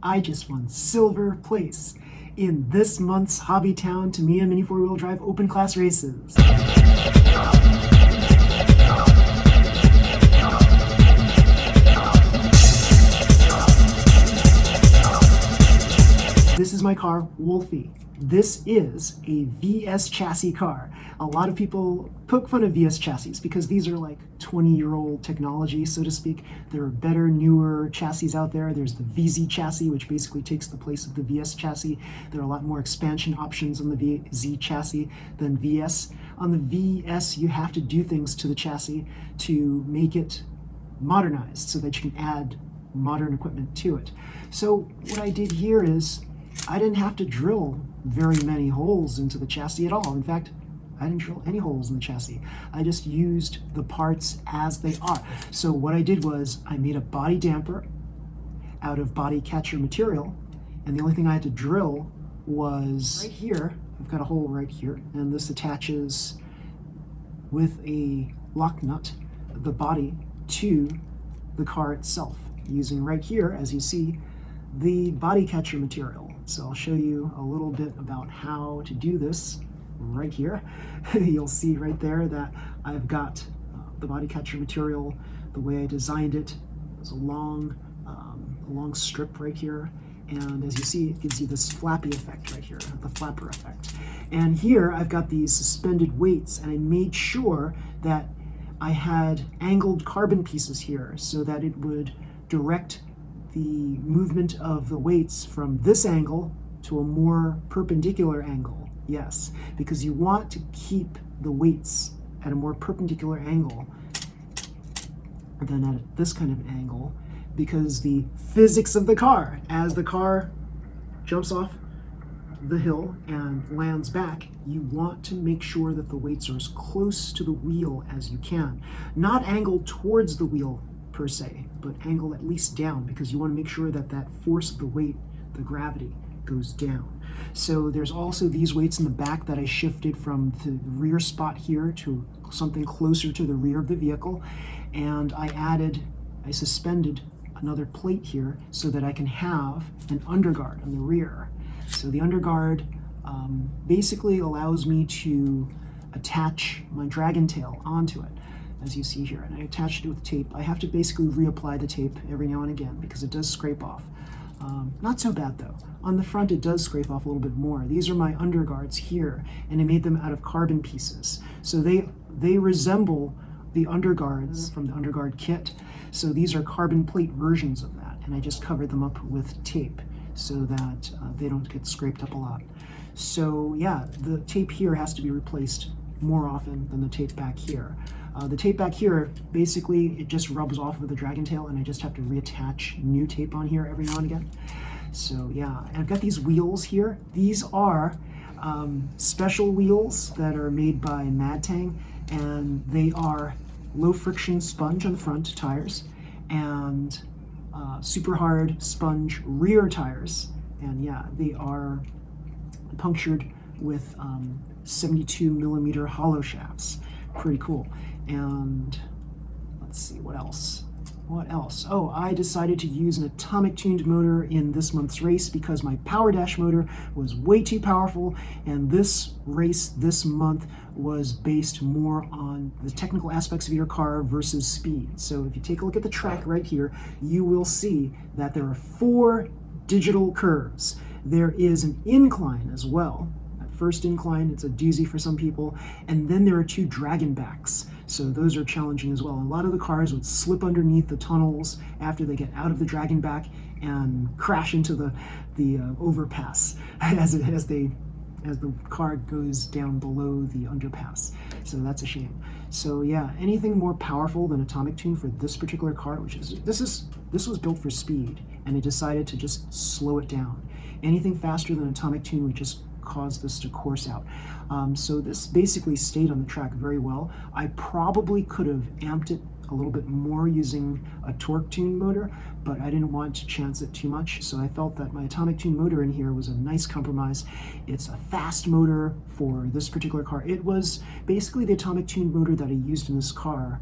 I just won silver place in this month's Hobbytown Tamiya Mini 4-Wheel Drive Open Class races. This is my car, Wolfie. This is a VS chassis car. A lot of people poke fun of VS chassis because these are like 20-year-old technology, so to speak. There are better, newer chassis out there. There's the VZ chassis, which basically takes the place of the VS chassis. There are a lot more expansion options on the VZ chassis than VS. On the VS, you have to do things to the chassis to make it modernized so that you can add modern equipment to it. So what I did here is I didn't have to drill very many holes into the chassis at all. In fact, I didn't drill any holes in the chassis. I just used the parts as they are. So what I did was I made a body damper out of body catcher material, and the only thing I had to drill was right here. I've got a hole right here, and this attaches with a lock nut the body to the car itself, using right here, as you see, the body catcher material. So I'll show you a little bit about how to do this right here. You'll see right there that I've got the body catcher material the way I designed it. There's a long strip right here, and as you see, it gives you this flappy effect right here, the flapper effect. And here I've got these suspended weights, and I made sure that I had angled carbon pieces here so that it would direct the movement of the weights from this angle to a more perpendicular angle. Yes, because you want to keep the weights at a more perpendicular angle than at this kind of angle, because the physics of the car, as the car jumps off the hill and lands back, you want to make sure that the weights are as close to the wheel as you can. Not angled towards the wheel per se, but angle at least down, because you want to make sure that that force of the weight, the gravity, goes down. So there's also these weights in the back that I shifted from the rear spot here to something closer to the rear of the vehicle, and I suspended another plate here so that I can have an underguard on the rear. So the underguard basically allows me to attach my dragon tail onto it, as you see here, and I attached it with tape. I have to basically reapply the tape every now and again because it does scrape off. Not so bad though. On the front it does scrape off a little bit more. These are my underguards here, and I made them out of carbon pieces. So they resemble the underguards from the underguard kit. So these are carbon plate versions of that, and I just covered them up with tape so that they don't get scraped up a lot. So yeah, the tape here has to be replaced more often than the tape back here. The tape back here, basically, it just rubs off with the dragon tail, and I just have to reattach new tape on here every now and again. So yeah, and I've got these wheels here. These are special wheels that are made by Madtang, and they are low friction sponge on the front tires and super hard sponge rear tires. And yeah, they are punctured with 72 millimeter hollow shafts. Pretty cool. And let's see, what else? Oh, I decided to use an atomic tuned motor in this month's race because my Power Dash motor was way too powerful, and this race this month was based more on the technical aspects of your car versus speed. So if you take a look at the track right here, you will see that there are 4 digital curves. There is an incline as well. First incline, it's a doozy for some people, and then there are 2 dragon backs, so those are challenging as well. A lot of the cars would slip underneath the tunnels after they get out of the dragon back and crash into the overpass as the car goes down below the underpass. So that's a shame. So yeah, anything more powerful than atomic tune for this particular car, this was built for speed, and I decided to just slow it down. Anything faster than atomic tune would just cause this to course out. So this basically stayed on the track very well. I probably could have amped it a little bit more using a torque tune motor, but I didn't want to chance it too much, so I felt that my atomic tune motor in here was a nice compromise. It's a fast motor for this particular car. It was basically the atomic tune motor that I used in this car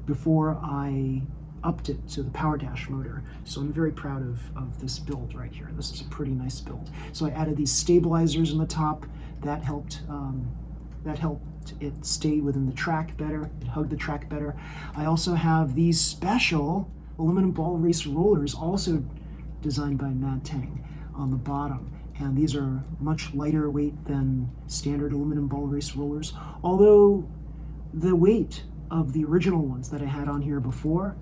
before I upped it to the power dash motor. So I'm very proud of this build right here. This is a pretty nice build. So I added these stabilizers in the top. That helped it stay within the track better. It hugged the track better. I also have these special aluminum ball race rollers, also designed by Mad Tang, on the bottom. And these are much lighter weight than standard aluminum ball race rollers. Although the weight of the original ones that I had on here before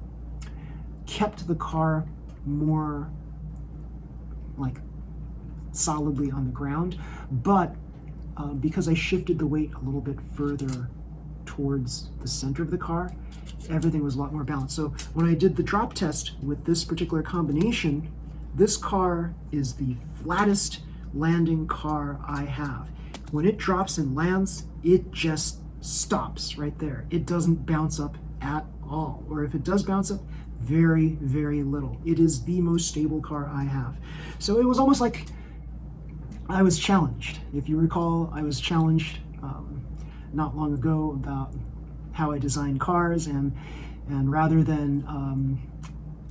kept the car more like solidly on the ground, but because I shifted the weight a little bit further towards the center of the car, everything was a lot more balanced. So when I did the drop test with this particular combination, this car is the flattest landing car I have. When it drops and lands, it just stops right there. It doesn't bounce up at all, or if it does bounce up, very, very little. It is the most stable car I have. So it was almost like I was challenged. If you recall, I was challenged not long ago about how I design cars, and rather than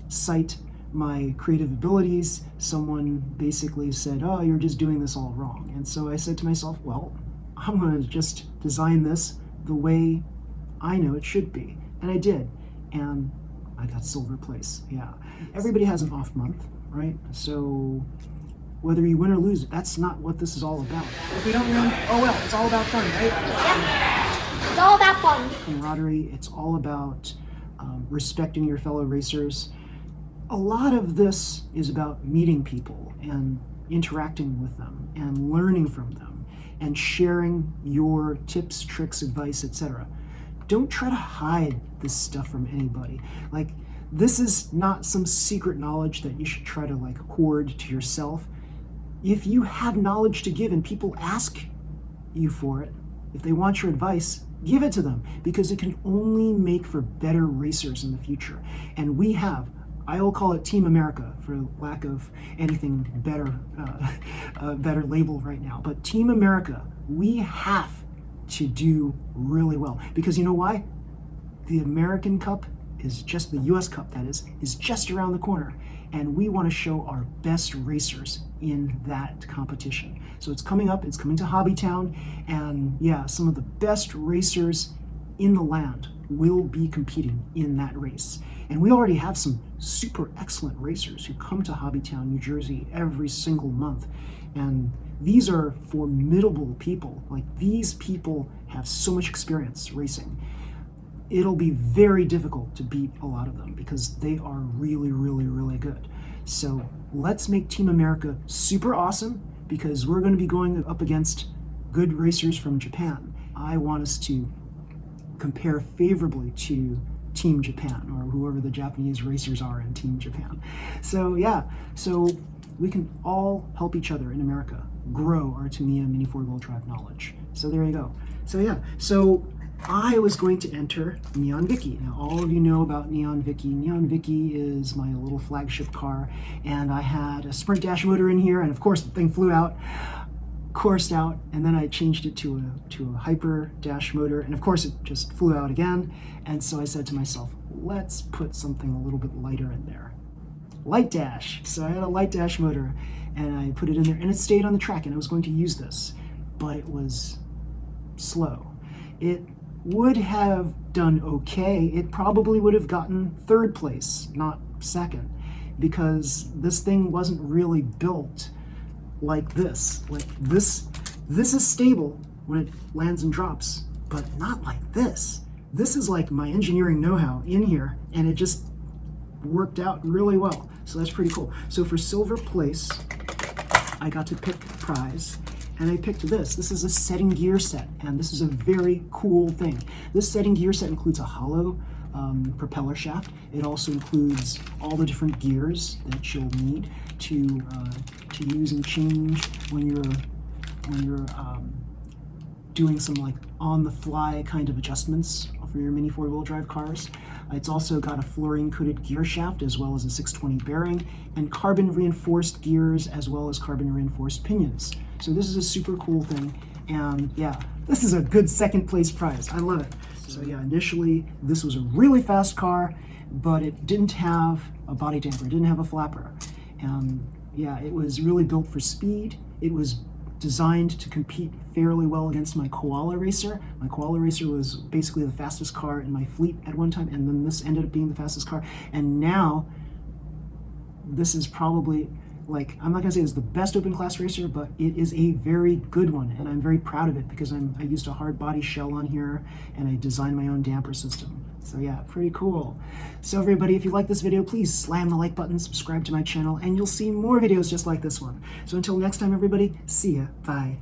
cite my creative abilities, someone basically said, "Oh, you're just doing this all wrong." And so I said to myself, well, I'm going to just design this the way I know it should be. And I did. And I got silver place. Yeah. Everybody has an off month, right? So whether you win or lose, that's not what this is all about. If we don't win, oh well, it's all about fun, right? Yep. It's all about fun. Camaraderie, it's all about respecting your fellow racers. A lot of this is about meeting people and interacting with them and learning from them and sharing your tips, tricks, advice, etc. Don't try to hide this stuff from anybody. Like, this is not some secret knowledge that you should try to like hoard to yourself. If you have knowledge to give and people ask you for it, if they want your advice, give it to them, because it can only make for better racers in the future. And we have, I'll call it Team America for lack of anything better, better label right now. But Team America, we have to do really well, because you know why? The American Cup is just, the US Cup that is just around the corner. And we want to show our best racers in that competition. So it's coming up, it's coming to Hobbytown, and yeah, some of the best racers in the land will be competing in that race. And we already have some super excellent racers who come to Hobbytown, New Jersey every single month. And these are formidable people. Like, these people have so much experience racing. It'll be very difficult to beat a lot of them because they are really, really, really good. So let's make Team America super awesome, because we're going to be going up against good racers from Japan. I want us to compare favorably to Team Japan, or whoever the Japanese racers are in Team Japan. So yeah, so we can all help each other in America grow our Tamiya mini four-wheel drive knowledge. So there you go. So yeah, so I was going to enter Neon Vicky. Now, all of you know about Neon Vicky. Neon Vicky is my little flagship car, and I had a sprint dash motor in here, and of course the thing flew out, coursed out, and then I changed it to a hyper dash motor, and of course it just flew out again. And so I said to myself, let's put something a little bit lighter in there. Light dash. So I had a light dash motor, and I put it in there, and it stayed on the track, and I was going to use this, but it was slow. It would have done okay. It probably would have gotten third place, not second, because this thing wasn't really built like this. Like this is stable when it lands and drops, but not like this. This is like my engineering know-how in here, and it just worked out really well. So that's pretty cool. So for silver place, I got to pick prize, and I picked this. This is a setting gear set, and this is a very cool thing. This setting gear set includes a hollow propeller shaft. It also includes all the different gears that you'll need to use and change when you're doing some like on-the-fly kind of adjustments for your mini four-wheel drive cars. It's also got a fluorine-coated gear shaft, as well as a 620 bearing, and carbon-reinforced gears, as well as carbon-reinforced pinions. So this is a super cool thing, and yeah, this is a good second place prize. I love it. So yeah, initially this was a really fast car, but it didn't have a body damper, it didn't have a flapper. Yeah, it was really built for speed. It was designed to compete fairly well against my Koala Racer. My Koala Racer was basically the fastest car in my fleet at one time, and then this ended up being the fastest car. And now, this is probably, like, I'm not gonna say it's the best open class racer, but it is a very good one, and I'm very proud of it because I used a hard body shell on here, and I designed my own damper system. So yeah, pretty cool. So everybody, if you like this video, please slam the like button, subscribe to my channel, and you'll see more videos just like this one. So until next time, everybody, see ya, bye.